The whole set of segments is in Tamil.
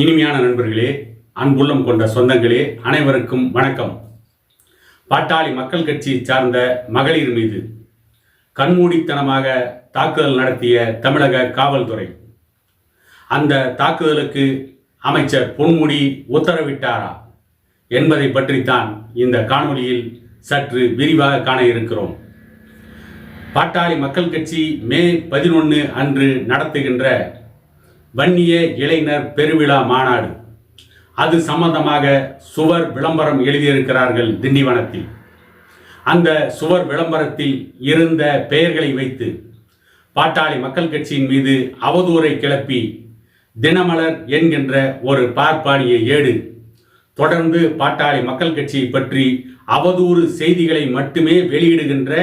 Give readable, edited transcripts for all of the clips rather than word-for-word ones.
இனிமையான நண்பர்களே, அன்புள்ளம் கொண்ட சொந்தங்களே, அனைவருக்கும் வணக்கம். பாட்டாளி மக்கள் கட்சியை சார்ந்த மகளிர் மீது கண்மூடித்தனமாக தாக்குதல் நடத்திய தமிழக காவல்துறை, அந்த தாக்குதலுக்கு அமைச்சர் பொன்முடி உத்தரவிட்டாரா என்பதை பற்றித்தான் இந்த காணொலியில் சற்று விரிவாக காண இருக்கிறோம். பாட்டாளி மக்கள் கட்சி மே 11 அன்று நடத்துகின்ற வன்னிய இளைஞர் பெருவிழா மாநாடு, அது சம்பந்தமாக சுவர் விளம்பரம் எழுதியிருக்கிறார்கள் திண்டிவனத்தில். அந்த சுவர் விளம்பரத்தில் இருந்த பெயர்களை வைத்து பாட்டாளி மக்கள் கட்சியின் மீது அவதூறை கிளப்பி தினமலர் என்கின்ற ஒரு பார்ப்பானிய ஏடு தொடர்ந்து பாட்டாளி மக்கள் கட்சியை பற்றி அவதூறு செய்திகளை மட்டுமே வெளியிடுகின்ற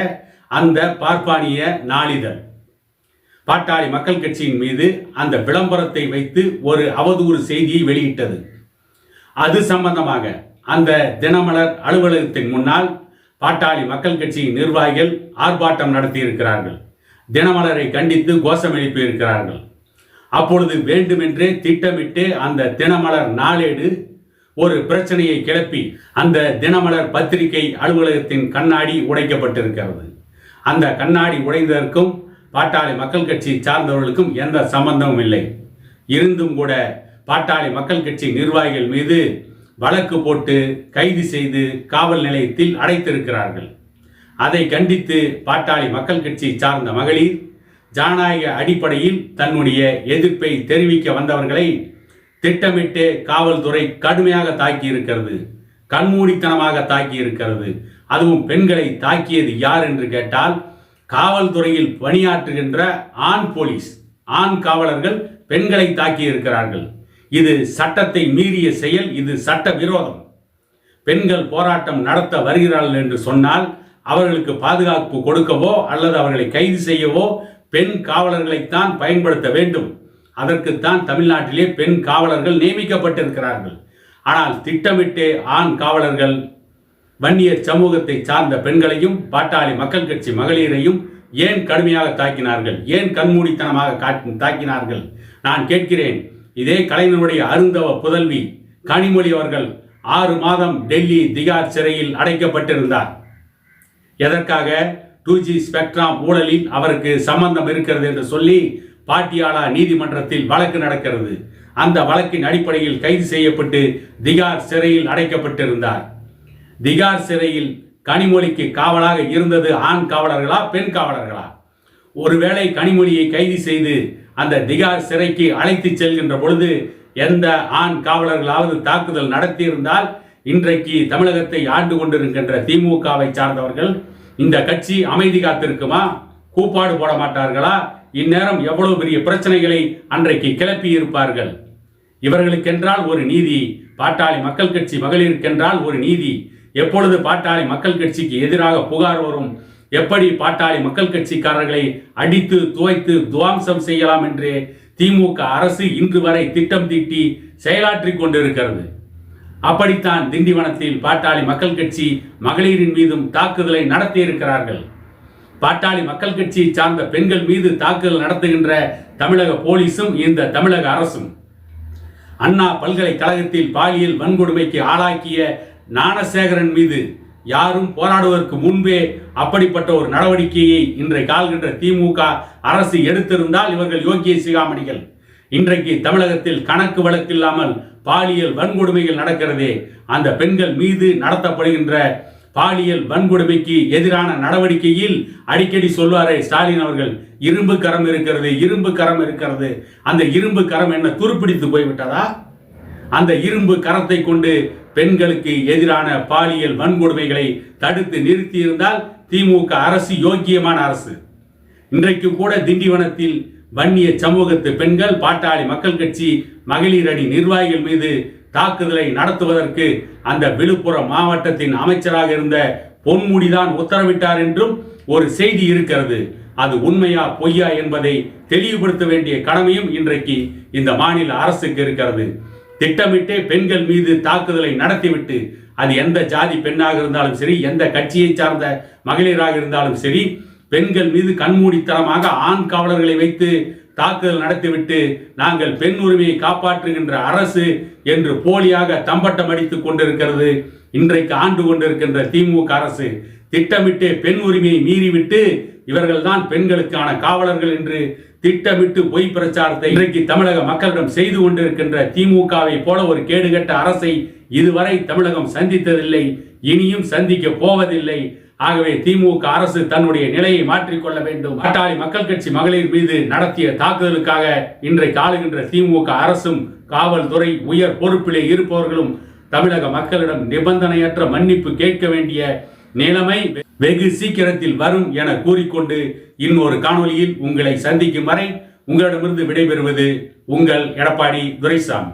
அந்த பார்ப்பானிய நாளிதழ் பாட்டாளி மக்கள் கட்சியின் மீது அந்த விளம்பரத்தை வைத்து ஒரு அவதூறு செய்தியை வெளியிட்டது. அது சம்பந்தமாக அந்த தினமலர் அலுவலகத்தின் முன்னால் பாட்டாளி மக்கள் கட்சியின் நிர்வாகிகள் ஆர்ப்பாட்டம் நடத்தியிருக்கிறார்கள். தினமலரை கண்டித்து கோஷம் எழுப்பியிருக்கிறார்கள். அப்பொழுது வேண்டுமென்றே திட்டமிட்டு அந்த தினமலர் நாளேடு ஒரு பிரச்சனையை கிளப்பி அந்த தினமலர் பத்திரிகை அலுவலகத்தின் கண்ணாடி உடைக்கப்பட்டிருக்கிறது. அந்த கண்ணாடி உடைந்ததற்கும் பாட்டாளி மக்கள் கட்சி சார்ந்தவர்களுக்கும் எந்த சம்பந்தமும் இல்லை. இருந்தும் கூட பாட்டாளி மக்கள் கட்சி நிர்வாகிகள் மீது வழக்கு போட்டு கைது செய்து காவல் நிலையத்தில் அடைத்திருக்கிறார்கள். அதை கண்டித்து பாட்டாளி மக்கள் கட்சி சார்ந்த மகளிர் ஜனநாயக அடிப்படையில் தன்னுடைய எதிர்ப்பை தெரிவிக்க வந்தவர்களை திட்டமிட்டு காவல்துறை கடுமையாக தாக்கி இருக்கிறது, கண்மூடித்தனமாக தாக்கி இருக்கிறது. அதுவும் பெண்களை தாக்கியது யார் என்று கேட்டால், காவல்துறையில் பணியாற்றுகின்ற ஆண் காவலர்கள் பெண்களை தாக்கி இருக்கிறார்கள். இது சட்டத்தை மீறிய செயல், இது சட்ட விரோதம். பெண்கள் போராட்டம் நடத்த வருகிறார்கள் என்று சொன்னால் அவர்களுக்கு பாதுகாப்பு கொடுக்கவோ அல்லது அவர்களை கைது செய்யவோ பெண் காவலர்களைத்தான் பயன்படுத்த வேண்டும். அதற்குத்தான் தமிழ்நாட்டிலே பெண் காவலர்கள் நியமிக்கப்பட்டிருக்கிறார்கள். ஆனால் திட்டமிட்டு ஆண் காவலர்கள் வன்னியர் சமூகத்தை சார்ந்த பெண்களையும் பாட்டாளி மக்கள் கட்சி மகளிரையும் ஏன் கடுமையாக தாக்கினார்கள்? ஏன் கண்மூடித்தனமாக தாக்கினார்கள்? நான் கேட்கிறேன். இதே கலைஞருடைய அருந்தவ புதல்வி கனிமொழி அவர்கள் 6 மாதம் டெல்லி திகார் சிறையில் அடைக்கப்பட்டிருந்தார். எதற்காக? 2G ஸ்பெக்ட்ரம் ஊழலில் அவருக்கு சம்பந்தம் இருக்கிறது என்று சொல்லி பாட்டியாலா நீதிமன்றத்தில் வழக்கு நடக்கிறது. அந்த வழக்கின் அடிப்படையில் கைது செய்யப்பட்டு திகார் சிறையில் அடைக்கப்பட்டிருந்தார். திகார் சிறையில் கனிமொழிக்கு காவலாக இருந்தது ஆண் காவலர்களா, பெண் காவலர்களா? ஒருவேளை கனிமொழியை கைது செய்து அந்த திகார் சிறைக்கு அழைத்து செல்கின்ற பொழுது எந்த ஆண் காவலர்களாவது தாக்குதல் நடத்தியிருந்தால் இன்றைக்கு தமிழகத்தை ஆண்டு கொண்டிருக்கின்ற திமுகவை சார்ந்தவர்கள் இந்த கட்சி அமைதி காத்திருக்குமா? கூப்பாடு போட மாட்டார்களா? இந்நேரம் எவ்வளவு பெரிய பிரச்சனைகளை அன்றைக்கு கிளப்பி இருப்பார்கள். இவர்களுக்கென்றால் ஒரு நீதி, பாட்டாளி மக்கள் கட்சி மகளிருக்கென்றால் ஒரு நீதி. எப்பொழுது பாட்டாளி மக்கள் கட்சிக்கு எதிராக புகார் வரும், எப்படி பாட்டாளி மக்கள் கட்சிக்காரர்களை அடித்து துவைத்து துவாம்சம் செய்யலாம் என்று திமுக அரசு இன்று வரை திட்டம் தீட்டி செயலாற்றி கொண்டிருக்கிறது. அப்படித்தான் திண்டிவனத்தில் பாட்டாளி மக்கள் கட்சி மகளிரின் மீதும் தாக்குதலை நடத்தியிருக்கிறார்கள். பாட்டாளி மக்கள் கட்சியை சார்ந்த பெண்கள் மீது தாக்குதல் நடத்துகின்ற தமிழக போலீசும் இந்த தமிழக அரசும், அண்ணா பல்கலைக்கழகத்தில் பாலியல் வன்கொடுமைக்கு ஆளாக்கிய ஞானசேகரன் மீது யாரும் போராடுவதற்கு முன்பே அப்படிப்பட்ட ஒரு நடவடிக்கையை இன்றைக்கு ஆள்கின்ற திமுக அரசு எடுத்திருந்தால் இவர்கள் யோக்கிய சிகாமணிகள். இன்றைக்கு தமிழகத்தில் கணக்கு வழக்கு இல்லாமல் பாலியல் வன்கொடுமைகள் நடக்கிறதே, அந்த பெண்கள் மீது நடத்தப்படுகின்ற பாலியல் வன்கொடுமைக்கு எதிரான நடவடிக்கையில் அடிக்கடி சொல்வாரே ஸ்டாலின் அவர்கள், இரும்பு கரம் இருக்கிறது, இரும்பு கரம் இருக்கிறது. அந்த இரும்பு கரம் என்ன துருப்பிடித்து போய்விட்டதா? அந்த இரும்பு கரத்தை கொண்டு பெண்களுக்கு எதிரான பாலியல் வன்கொடுமைகளை தடுத்து நிறுத்தியிருந்தால் திமுக அரசு யோக்கியமான அரசு. இன்றைக்கு கூட திண்டிவனத்தில் வன்னிய சமூகத்து பெண்கள் பாட்டாளி மக்கள் கட்சி மகளிர் அணி நிர்வாகிகள் மீது தாக்குதலை நடத்துவதற்கு அந்த விழுப்புரம் மாவட்டத்தின் அமைச்சராக இருந்த பொன்முடிதான் உத்தரவிட்டார் என்றும் ஒரு செய்தி இருக்கிறது. அது உண்மையா பொய்யா என்பதை தெளிவுபடுத்த வேண்டிய கடமையும் இன்றைக்கு இந்த மாநில அரசுக்கு இருக்கிறது. திட்டமிட்டே பெண்கள் மீது தாக்குதலை நடத்திவிட்டு, அது எந்த ஜாதி பெண்ணாக இருந்தாலும் சரி, எந்த கட்சியை சார்ந்த மகளிராக இருந்தாலும் சரி, பெண்கள் மீது கண்மூடித்தனமாக ஆண் காவலர்களை வைத்து தாக்குதல் நடத்திவிட்டு நாங்கள் பெண் உரிமையை காப்பாற்றுகின்ற அரசு என்று போலியாக தம்பட்டம் அடித்துக் கொண்டிருக்கிறது இன்றைக்கு ஆண்டு கொண்டிருக்கின்ற திமுக அரசு. திட்டமிட்டு பெண் உரிமையை மீறிவிட்டு இவர்கள்தான் பெண்களுக்கான காவலர்கள் என்று திட்டமிட்டு பொய் பிரச்சாரத்தை இன்றைக்கு தமிழக மக்களிடம் செய்து கொண்டிருக்கின்ற திமுகவை போல ஒரு கேடுகட்ட அரசை இதுவரை தமிழகம் சந்தித்ததில்லை, இனியும் சந்திக்க போவதில்லை. ஆகவே திமுக அரசு தன்னுடைய நிலையை மாற்றிக்கொள்ள வேண்டும். பாட்டாளி மக்கள் கட்சி மகளிர் மீது நடத்திய தாக்குதலுக்காக இன்றைக்கு ஆளுகின்ற திமுக அரசும் காவல்துறை உயர் பொறுப்பிலே இருப்பவர்களும் தமிழக மக்களிடம் நிபந்தனையற்ற மன்னிப்பு கேட்க வேண்டிய நிலைமை வெகு சீக்கிரத்தில் வரும் என கூறிக்கொண்டு இன்னொரு காணொலியில் உங்களை சந்திக்கும் வரை உங்களிடமிருந்து விடைபெறுவது உங்கள் எடப்பாடி துரைசாமி.